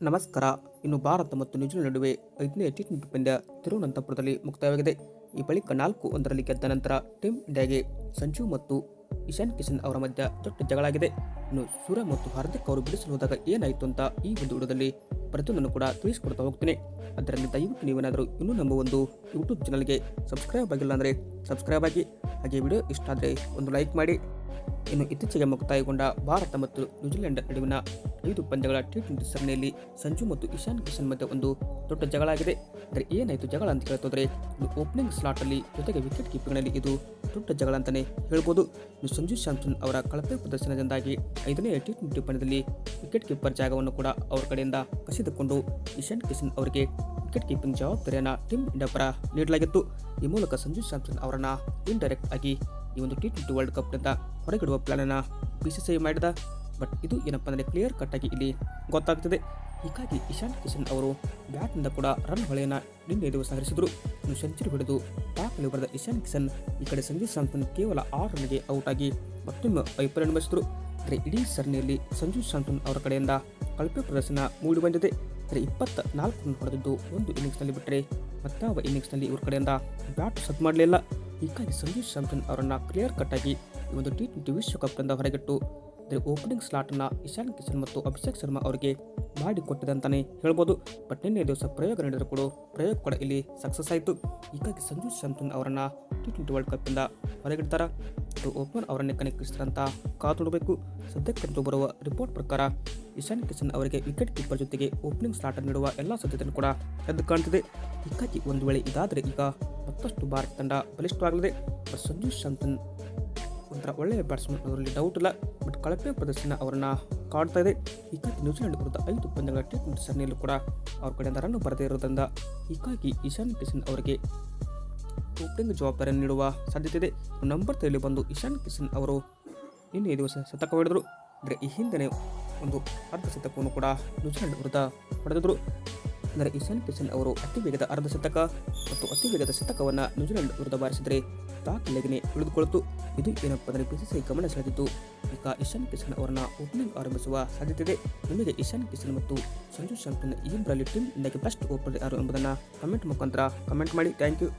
ನಮಸ್ಕಾರ. ಇನ್ನು ಭಾರತ ಮತ್ತು ನ್ಯೂಜಿಲೆಂಡ್ ನಡುವೆ 5ನೇ ಟಿ20 ಪಂದ್ಯ ತಿರುವನಂತಪುರದಲ್ಲಿ ಮುಕ್ತಾಯವಾಗಿದೆ. ಈ ಬಳಿಕ 4-1ರಲ್ಲಿ ಗೆದ್ದ ನಂತರ ಟೀಮ್ ಇಂಡಿಯಾಗೆ ಸಂಜು ಮತ್ತು ಇಶಾನ್ ಕಿಶನ್ ಅವರ ಮಧ್ಯ ದೊಡ್ಡ ಜಗಳಾಗಿದೆ. ಇನ್ನು ಸೂರ್ಯ ಮತ್ತು ಹಾರ್ದಿಕ್ ಅವರು ಬಿಡಿಸಲು ಹೋದಾಗ ಏನಾಯಿತು ಅಂತ ಈ ಒಂದು ವಿಡಿಯೋದಲ್ಲಿ ಪ್ರತಿಯೊಂದನ್ನು ಕೂಡ ತಿಳಿಸಿಕೊಡ್ತಾ ಹೋಗ್ತೀನಿ. ಅದರಲ್ಲಿ ದಯವಿಟ್ಟು ನೀವೇನಾದರೂ ಇನ್ನೂ ನಮ್ಮ ಒಂದು ಯೂಟ್ಯೂಬ್ ಚಾನಲ್ಗೆ ಸಬ್ಸ್ಕ್ರೈಬ್ ಆಗಿಲ್ಲ ಅಂದರೆ ಸಬ್ಸ್ಕ್ರೈಬ್ ಆಗಿ, ಹಾಗೆ ವಿಡಿಯೋ ಇಷ್ಟ ಆದರೆ ಒಂದು ಲೈಕ್ ಮಾಡಿ. ಇನ್ನು ಇತ್ತೀಚೆಗೆ ಮುಕ್ತಾಯಗೊಂಡ ಭಾರತ ಮತ್ತು ನ್ಯೂಜಿಲೆಂಡ್ ನಡುವಿನ 5 ಪಂದ್ಯಗಳ ಟಿ20 ಸರಣಿಯಲ್ಲಿ ಸಂಜು ಮತ್ತು ಇಶಾನ್ ಕಿಶನ್ ಮಧ್ಯೆ ಒಂದು ದೊಡ್ಡ ಜಗಳ ಆಗಿದೆ. ಅಂದರೆ ಏನಾಯಿತು ಜಗಳ ಅಂತ ಹೇಳ್ತೋದ್ರೆ, ಇದು ಓಪನಿಂಗ್ ಸ್ಲಾಟಲ್ಲಿ ಜೊತೆಗೆ ವಿಕೆಟ್ ಕೀಪಿಂಗ್ನಲ್ಲಿ ಇದು ದೊಡ್ಡ ಜಗಳ ಅಂತಲೇ ಹೇಳ್ಬೋದು. ಇನ್ನು ಸಂಜು ಸ್ಯಾಮ್ಸನ್ ಅವರ ಕಳಪೆ ಪ್ರದರ್ಶನದಿಂದಾಗಿ 5ನೇ ಟಿ20 ಪಂದ್ಯದಲ್ಲಿ ವಿಕೆಟ್ ಕೀಪರ್ ಜಾಗವನ್ನು ಕೂಡ ಅವರ ಕಡೆಯಿಂದ ಕಸಿದುಕೊಂಡು ಇಶಾನ್ ಕಿಶನ್ ಅವರಿಗೆ ವಿಕೆಟ್ ಕೀಪಿಂಗ್ ಜವಾಬ್ದಾರಿಯನ್ನು ಟೀಮ್ ಇಂಡಿಯಾ ಪರ ನೀಡಲಾಗಿತ್ತು. ಈ ಮೂಲಕ ಸಂಜು ಸ್ಯಾಮ್ಸನ್ ಅವರನ್ನು ಇಂಡೈರೆಕ್ಟ್ ಆಗಿ ಈ ಒಂದು ಟಿ20 ವರ್ಲ್ಡ್ ಕಪ್ನಿಂದ ಹೊರಗಿಡುವ ಪ್ಲಾನನ್ನು BCCI ಮಾಡಿದ. ಬಟ್ ಇದು ಏನಪ್ಪ ಅಂದರೆ ಕ್ಲಿಯರ್ ಕಟ್ ಆಗಿ ಇಲ್ಲಿ ಗೊತ್ತಾಗ್ತದೆ. ಹೀಗಾಗಿ ಇಶಾನ್ ಕಿಶನ್ ಅವರು ಬ್ಯಾಟ್ನಿಂದ ಕೂಡ ರನ್ ಹೊಳೆಯನ್ನು ನಿನ್ನೆ ದಿವಸ ಹರಿಸಿದರು. ಇನ್ನು ಸೆಂಚುರಿ ಹೊಡೆದು ದಾಖಲೆ ಬರೆದ ಇಶಾನ್ ಕಿಶನ್ ಈ ಕಡೆ ಸಂಜು ಸ್ಯಾಮ್ಸನ್ ಕೇವಲ 6 ರನ್ಗೆ ಔಟ್ ಆಗಿ ಮತ್ತೊಮ್ಮೆ ವೈಫಲ್ಯ ಅನುಭವಿಸಿದರು. ಅಂದರೆ ಇಡೀ ಸರಣಿಯಲ್ಲಿ ಸಂಜು ಸ್ಯಾಮ್ಸನ್ ಅವರ ಕಡೆಯಿಂದ ಕಳಪೆ ಪ್ರದರ್ಶನ ಮೂಡಿ ಬಂದಿದೆ. ಅಂದರೆ 24 ರನ್ ಹೊಡೆದಿದ್ದು ಒಂದು ಇನ್ನಿಂಗ್ಸ್ನಲ್ಲಿ ಬಿಟ್ಟರೆ ಮತ್ತಾವ ಇನ್ನಿಂಗ್ಸ್ನಲ್ಲಿ ಇವ್ರ ಕಡೆಯಿಂದ ಬ್ಯಾಟ್ ಸದ್ ಮಾಡಲಿಲ್ಲ. ಹೀಗಾಗಿ ಸಂಜು ಸ್ಯಾಮ್ಸನ್ ಅವರನ್ನು ಕ್ಲಿಯರ್ ಕಟ್ ಆಗಿ ಈ ಒಂದು ಟಿ20 ವಿಶ್ವಕಪ್ನಿಂದ ಹೊರಗಿಟ್ಟು ಅಂದರೆ ಓಪನಿಂಗ್ ಸ್ಲಾಟನ್ನು ಇಶಾನ್ ಕಿಶನ್ ಮತ್ತು ಅಭಿಷೇಕ್ ಶರ್ಮಾ ಅವರಿಗೆ ಮಾಡಿಕೊಟ್ಟಿದೆ ಅಂತಲೇ ಹೇಳ್ಬೋದು. ಬಟ್ ನಿನ್ನೆ ದಿವಸ ಪ್ರಯೋಗ ನಡೆದರೂ ಕೂಡ ಪ್ರಯೋಗ ಕೂಡ ಇಲ್ಲಿ ಸಕ್ಸಸ್ ಆಯಿತು. ಹೀಗಾಗಿ ಸಂಜು ಸ್ಯಾಮ್ಸನ್ ಅವರನ್ನು ಟಿ20 ವರ್ಲ್ಡ್ ಕಪ್ನಿಂದ ಹೊರಗಿಡ್ತಾರೆ. ಇದು ಓಪನರ್ ಅವರನ್ನೇ ಕನೆಕ್ಟಿಸ್ತಾರಂತ ಕಾದು ನೋಡಬೇಕು. ಸದ್ಯಕ್ಕಂತೂ ಬರುವ ರಿಪೋರ್ಟ್ ಪ್ರಕಾರ ಇಶಾನ್ ಕಿಶನ್ ಅವರಿಗೆ ವಿಕೆಟ್ ಕೀಪರ್ ಜೊತೆಗೆ ಓಪನಿಂಗ್ ಸ್ಲಾಟ್ ನೀಡುವ ಎಲ್ಲ ಸಾಧ್ಯತೆಯನ್ನು ಕೂಡ ಎದ್ದು ಕಾಣ್ತಿದೆ. ಹೀಗಾಗಿ ಒಂದು ವೇಳೆ ಇದಾದರೆ ಈಗ ಮತ್ತಷ್ಟು ಭಾರತ ತಂಡ ಬಲಿಷ್ಠವಾಗಲಿದೆ. ಸಂಜು ಸ್ಯಾಮ್ಸನ್ ಒಂಥರ ಒಳ್ಳೆಯ ಬ್ಯಾಟ್ಸ್ಮನ್, ಅದರಲ್ಲಿ ಡೌಟ್ ಇಲ್ಲ. ಬಟ್ ಕಳಪೆ ಪ್ರದರ್ಶನ ಅವರನ್ನು ಕಾಡ್ತಾ ಇದೆ. ಹೀಗಾಗಿ ನ್ಯೂಜಿಲೆಂಡ್ ವಿರುದ್ಧ 5 ಪಂದ್ಯಗಳ ಟಿ20 ಸರಣಿಯಲ್ಲೂ ಕೂಡ ಅವ್ರ ಕಡೆಯಿಂದ ರನ್ ಬರದೇ ಇರೋದ್ರಿಂದ ಹೀಗಾಗಿ ಇಶಾನ್ ಕಿಶನ್ ಅವರಿಗೆ ಓಪನಿಂಗ್ ಜವಾಬ್ದಾರಿಯನ್ನು ನೀಡುವ ಸಾಧ್ಯತೆ ಇದೆ. ನಂಬರ್ 3ರಲ್ಲಿ ಬಂದು ಇಶಾನ್ ಕಿಶನ್ ಅವರು ನಿನ್ನೆ ದಿವಸ ಶತಕ ಹೊಡೆದರು. ಅಂದರೆ ಈ ಹಿಂದೆ ಒಂದು ಅರ್ಧ ಶತಕವನ್ನು ಕೂಡ ನ್ಯೂಜಿಲೆಂಡ್ ವಿರುದ್ಧ ಹೊಡೆದಿದ್ರು. ಅಂದರೆ ಇಶಾನ್ ಕಿಶನ್ ಅವರು ಅತಿ ವೇಗದ ಅರ್ಧ ಶತಕ ಮತ್ತು ಅತಿ ವೇಗದ ಶತಕವನ್ನು ನ್ಯೂಜಿಲೆಂಡ್ ವಿರುದ್ಧ ಬಾರಿಸಿದರೆ ದಾಖಲೆಗೆ ಉಳಿದುಕೊಳ್ಳುತ್ತು. ಇದು ಏನಪ್ಪ ಅಂದರೆ BCCI ಗಮನ ಸೆಳೆದಿದ್ದು ಈಗ ಇಶಾನ್ ಕಿಶನ್ ಅವರನ್ನು ಓಪನಿಂಗ್ ಆರಂಭಿಸುವ ಸಾಧ್ಯತೆ ಇದೆ. ನಿಮಗೆ ಇಶಾನ್ ಕಿಶನ್ ಮತ್ತು ಸಂಜು ಸ್ಯಾಮ್ಸನ್ ಈ ಇಬ್ಬರಲ್ಲಿ ಟೀಮ್ ಇಂಡಿಯಾಗೆ ಬೆಸ್ಟ್ ಓಪನರ್ ಯಾರು ಎಂಬುದನ್ನು ಕಮೆಂಟ್ ಮುಖಾಂತರ ಕಮೆಂಟ್ ಮಾಡಿ. Thank you.